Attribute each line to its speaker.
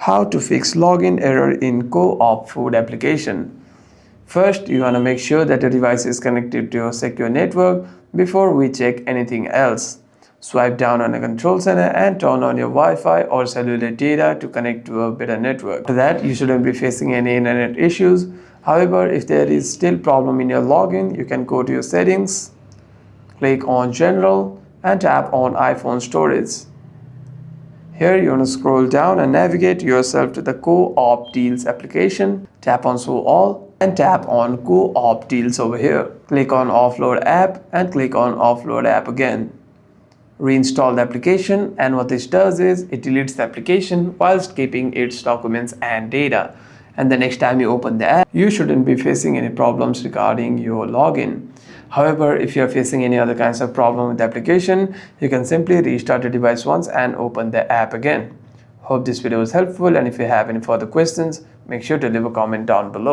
Speaker 1: How to fix login error in co-op food application. First, you want to make sure that the device is connected to your secure network before we check anything else. Swipe down on the control center and turn on your Wi-Fi or cellular data to connect to a better network. After that, you shouldn't be facing any internet issues. However, if there is still problem in your login, you can go to your settings, click on General and tap on iPhone Storage. Here you want to scroll down and navigate yourself to the Co-op Deals application. Tap on Show All and tap on Co-op Deals over here. Click on Offload App and click on Offload App again. Reinstall the application, and what this does is it deletes the application whilst keeping its documents and data. And the next time you open the app, you shouldn't be facing any problems regarding your login. However, if you are facing any other kinds of problem with the application, you can simply restart the device once and open the app again. Hope this video was helpful, and if you have any further questions, make sure to leave a comment down below.